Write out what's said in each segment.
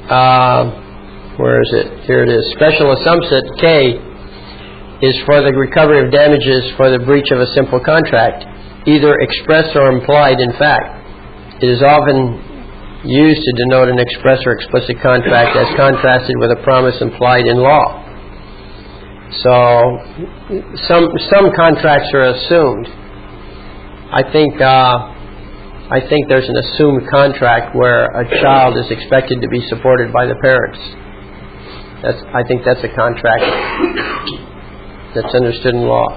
where is it? Here it is. Special assumption K is for the recovery of damages for the breach of a simple contract, either express or implied in fact. It is often used to denote an express or explicit contract as contrasted with a promise implied in law. So some contracts are assumed. I think there's an assumed contract where a child is expected to be supported by the parents. I think that's a contract that's understood in law.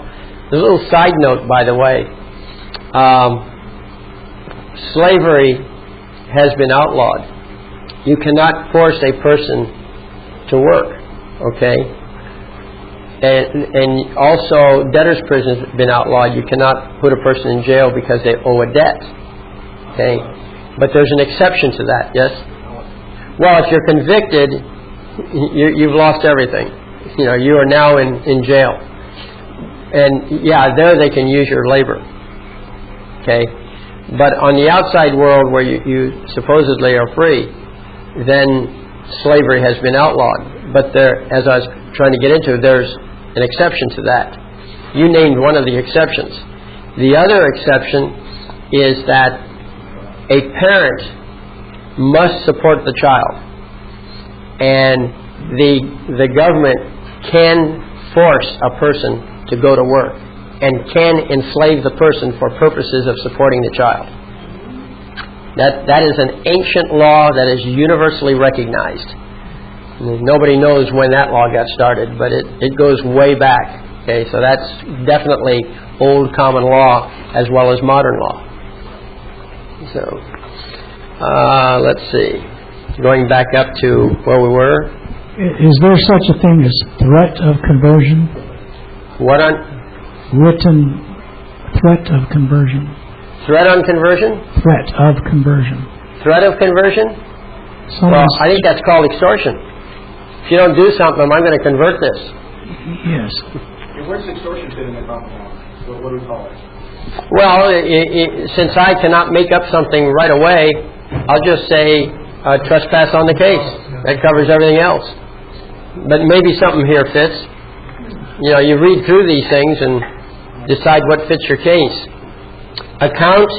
There's a little side note, by the way. Slavery has been outlawed. You cannot force a person to work, okay? And also, debtor's prison has been outlawed. You cannot put a person in jail because they owe a debt, okay? But there's an exception to that, yes? Well, if you're convicted, you've lost everything. You know, you are now in jail. And, yeah, there they can use your labor, okay? But on the outside world where you supposedly are free, then slavery has been outlawed. But there, as I was trying to get into, there's an exception to that. You named one of the exceptions. The other exception is that a parent must support the child. And the government can force a person to go to work and can enslave the person for purposes of supporting the child. That is an ancient law that is universally recognized. Nobody knows when that law got started, but it goes way back. Okay, so that's definitely old common law as well as modern law. So, let's see. Going back up to where we were. Is there such a thing as threat of conversion? What on? Written threat of conversion. Threat on conversion? Threat of conversion. Threat of conversion? Well, I think that's called extortion. If you don't do something, I'm going to convert this. Yes. Where's extortion fit in the common law? What do we call it? Well, since I cannot make up something right away, I'll just say trespass on the case. That covers everything else. But maybe something here fits. You know, you read through these things and decide what fits your case. Account.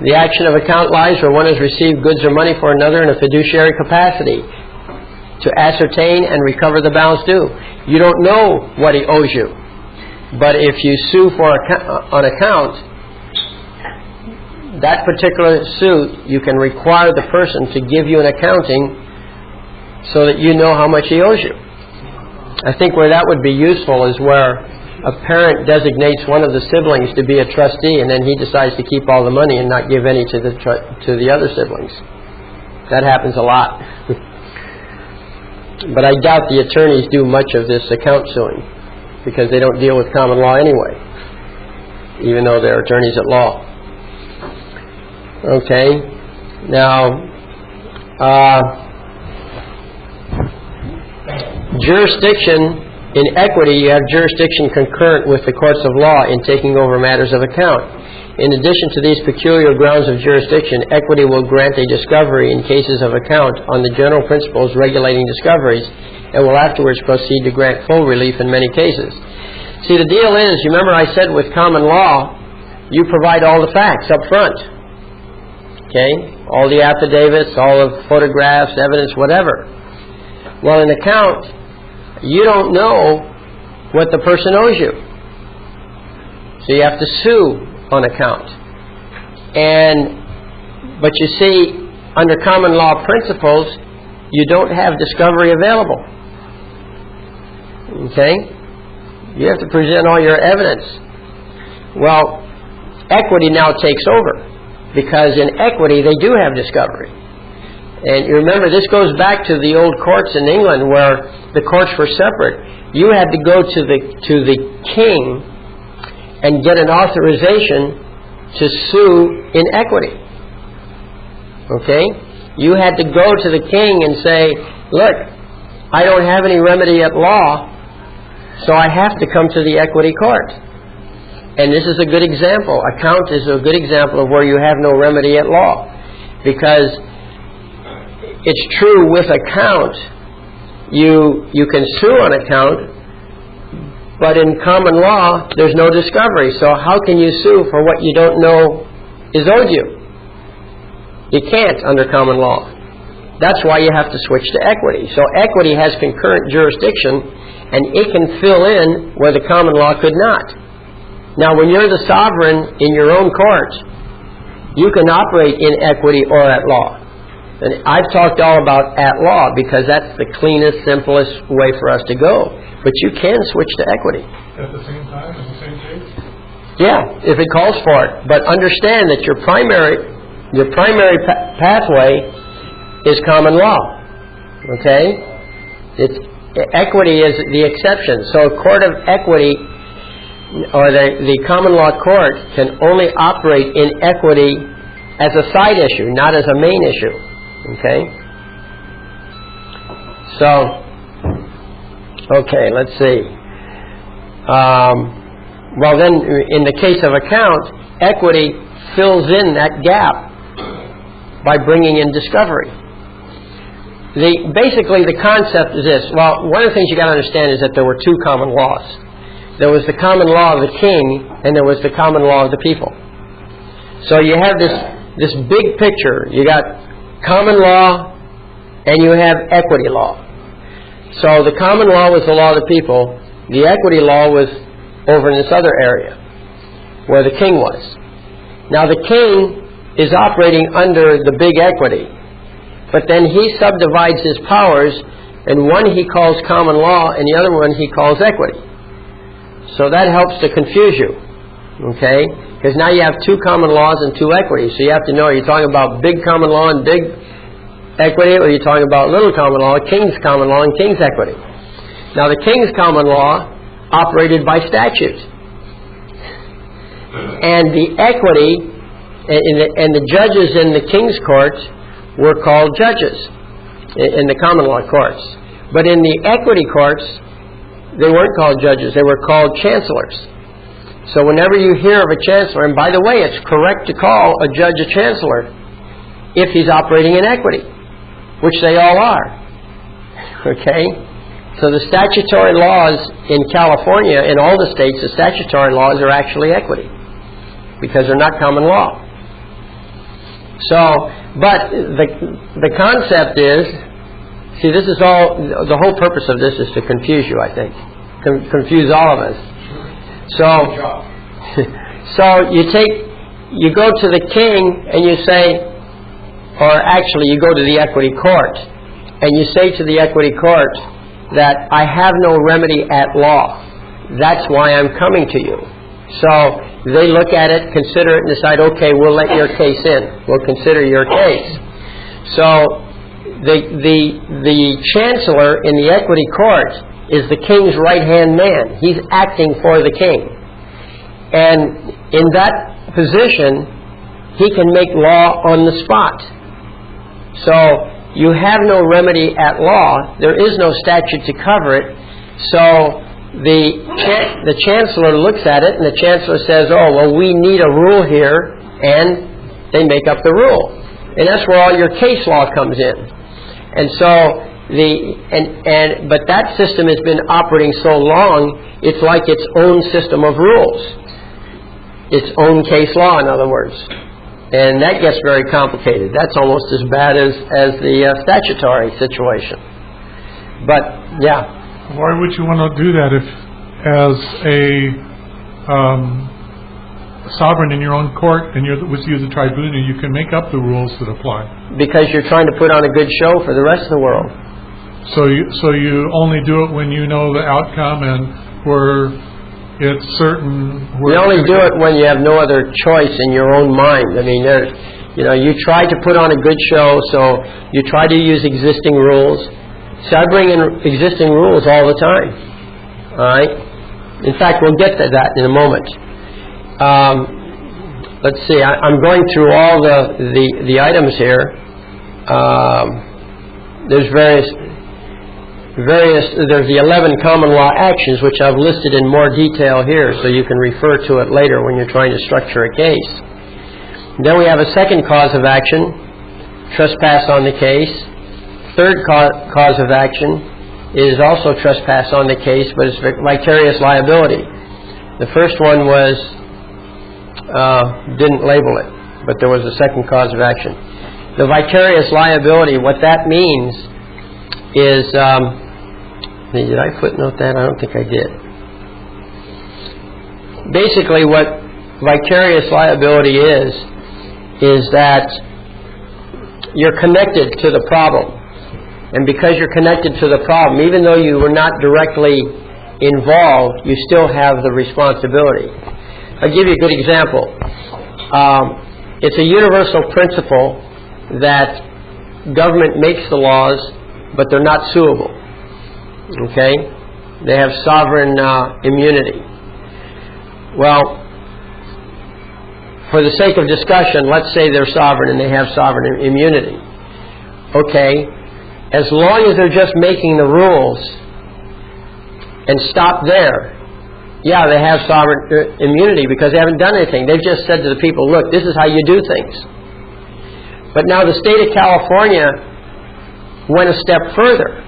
The action of account lies where one has received goods or money for another in a fiduciary capacity to ascertain and recover the balance due. You don't know what he owes you. But if you sue for on account, that particular suit, you can require the person to give you an accounting so that you know how much he owes you. I think where that would be useful is where a parent designates one of the siblings to be a trustee, and then he decides to keep all the money and not give any to the other siblings. That happens a lot. But I doubt the attorneys do much of this account suing, because they don't deal with common law anyway, even though they're attorneys at law. Okay. Now, jurisdiction. In equity, you have jurisdiction concurrent with the courts of law in taking over matters of account. In addition to these peculiar grounds of jurisdiction, equity will grant a discovery in cases of account on the general principles regulating discoveries, and will afterwards proceed to grant full relief in many cases. See, the deal is, you remember I said with common law, you provide all the facts up front. Okay? All the affidavits, all the photographs, evidence, whatever. Well, in account, you don't know what the person owes you. So you have to sue on account. But you see, under common law principles, you don't have discovery available. Okay? You have to present all your evidence. Well, equity now takes over, because in equity they do have discovery. And you remember, this goes back to the old courts in England where the courts were separate. You had to go to the king and get an authorization to sue in equity. Okay? You had to go to the king and say, look, I don't have any remedy at law, so I have to come to the equity court. And this is a good example. Account is a good example of where you have no remedy at law. Because it's true with a count. You can sue on a count, but in common law, there's no discovery. So how can you sue for what you don't know is owed you? You can't under common law. That's why you have to switch to equity. So equity has concurrent jurisdiction, and it can fill in where the common law could not. Now, when you're the sovereign in your own court, you can operate in equity or at law. And I've talked all about at law because that's the cleanest, simplest way for us to go. But you can switch to equity. At the same time, in the same case? Yeah, if it calls for it. But understand that your primary pathway is common law. Okay? Equity is the exception. So a court of equity, or the common law court, can only operate in equity as a side issue, not as a main issue. Okay? So, okay, let's see. Well then, in the case of account, equity fills in that gap by bringing in discovery. Basically, the concept is this. Well, one of the things you got to understand is that there were two common laws. There was the common law of the king, and there was the common law of the people. So you have this big picture. You got common law, and you have equity law. So the common law was the law of the people. The equity law was over in this other area, where the king was. Now the king is operating under the big equity, but then he subdivides his powers, and one he calls common law, and the other one he calls equity. So that helps to confuse you, okay? Because now you have two common laws and two equities. So you have to know, are you talking about big common law and big equity, or are you talking about little common law, king's common law, and king's equity? Now the king's common law operated by statute. And the equity, and the judges in the king's court were called judges in the common law courts. But in the equity courts, they weren't called judges, they were called chancellors. So whenever you hear of a chancellor, and by the way, it's correct to call a judge a chancellor if he's operating in equity, which they all are. Okay? So the statutory laws in California, in all the states, the statutory laws are actually equity, because they're not common law. So, but the concept is, see, this is all, the whole purpose of this is to confuse you, I think. Confuse all of us. So you go to the king and you say, or actually you go to the equity court, and you say to the equity court that I have no remedy at law. That's why I'm coming to you. So they look at it, consider it, and decide, okay, we'll let your case in. We'll consider your case. So the chancellor in the equity court is the king's right-hand man. He's acting for the king. And in that position, he can make law on the spot. So you have no remedy at law. There is no statute to cover it. So the chancellor looks at it, and the chancellor says, oh, well, we need a rule here, and they make up the rule. And that's where all your case law comes in. And so but that system has been operating so long, it's like its own system of rules. Its own case law, in other words. And that gets very complicated. That's almost as bad as the statutory situation. But, yeah. Why would you want to do that if, as a sovereign in your own court, and you're the tribunal, you can make up the rules that apply? Because you're trying to put on a good show for the rest of the world. So you only do it when you know the outcome and where it's certain. You only do it when you have no other choice in your own mind. I mean, you try to put on a good show, so you try to use existing rules. So I bring in existing rules all the time. All right. In fact, we'll get to that in a moment. Let's see. I'm going through all the items here. There's there's the 11 common law actions, which I've listed in more detail here, so you can refer to it later when you're trying to structure a case. Then we have a second cause of action, trespass on the case. third cause of action is also trespass on the case, but it's vicarious liability. The first one was didn't label it, but there was a second cause of action. The vicarious liability, what that means is, did I footnote that? I don't think I did. Basically what vicarious liability is that you're connected to the problem. And because you're connected to the problem, even though you were not directly involved, you still have the responsibility. I'll give you a good example. It's a universal principle that government makes the laws, but they're not suable. Okay? They have sovereign immunity. Well, for the sake of discussion, let's say they're sovereign and they have sovereign immunity. Okay, as long as they're just making the rules and stop there, yeah, they have sovereign immunity because they haven't done anything. They've just said to the people, look, this is how you do things. But now the state of California went a step further.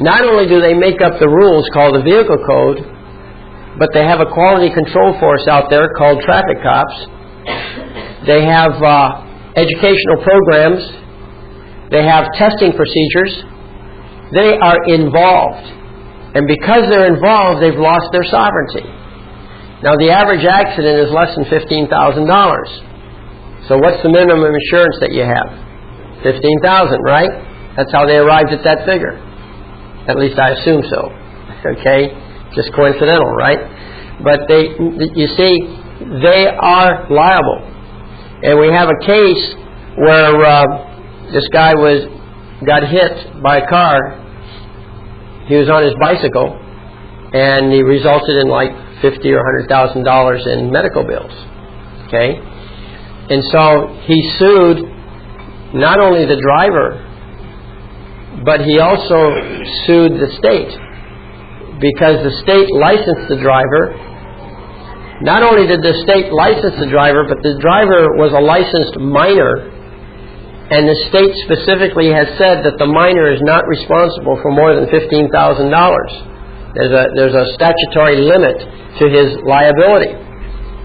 Not only do they make up the rules called the vehicle code, but they have a quality control force out there called traffic cops. They have educational programs. They have testing procedures. They are involved. And because they're involved, they've lost their sovereignty. Now, the average accident is less than $15,000. So what's the minimum insurance that you have? $15,000, right? That's how they arrived at that figure. At least I assume so. Okay? Just coincidental, right? But you see, they are liable. And we have a case where this guy got hit by a car. He was on his bicycle, and he resulted in like $50,000 or $100,000 in medical bills. Okay? And so he sued not only the driver, but he also sued the state, because the state licensed the driver. Not only did the state license the driver, but the driver was a licensed minor, and the state specifically has said that the minor is not responsible for more than $15,000. There's a statutory limit to his liability.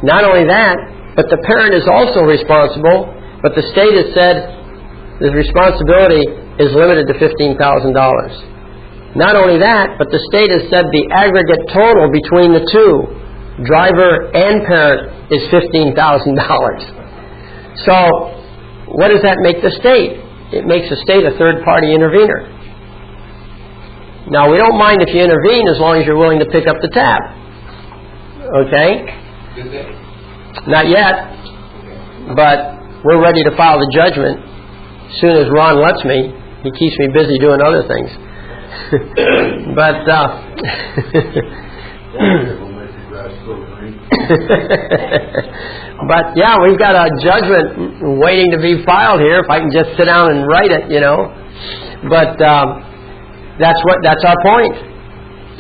Not only that, but the parent is also responsible, but the state has said the responsibility is limited to $15,000. Not only that, but the state has said the aggregate total between the two, driver and parent, is $15,000. So, what does that make the state? It makes the state a third-party intervener. Now, we don't mind if you intervene as long as you're willing to pick up the tab. Okay? Not yet, but we're ready to file the judgment as soon as Ron lets me. He keeps me busy doing other things. But but yeah, we've got a judgment waiting to be filed here. If I can just sit down and write it, you know. But that's our point.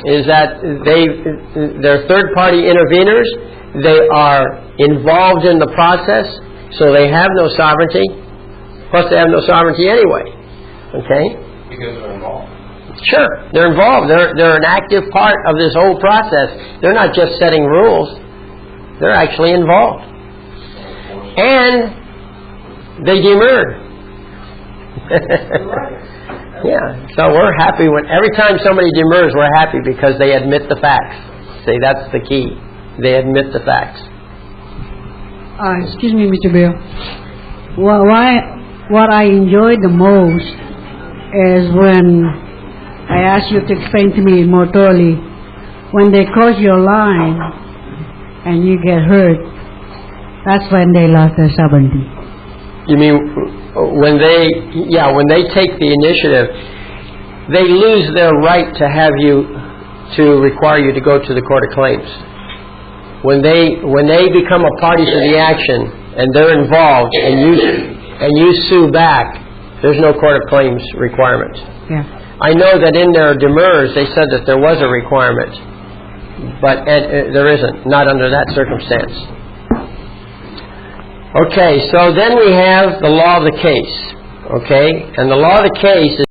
Is that they're third-party interveners. They are involved in the process, so they have no sovereignty. Plus, they have no sovereignty anyway. Okay? Because they're involved. Sure, they're involved. They're an active part of this whole process. They're not just setting rules. They're actually involved. And they demurred. Yeah, so we're happy every time somebody demurs, we're happy because they admit the facts. See, that's the key. They admit the facts. Excuse me, Mr. Bill. What I enjoyed the most is when I asked you to explain to me more thoroughly, when they cross your line and you get hurt, that's when they lost their sovereignty. You mean when they take the initiative, they lose their right to have you, to require you to go to the Court of Claims. When they become a party to the action and they're involved and you sue back, there's no Court of Claims requirement. Yeah. I know that in their demurs they said that there was a requirement, but there isn't, not under that circumstance. Okay, so then we have the law of the case. Okay, and the law of the case is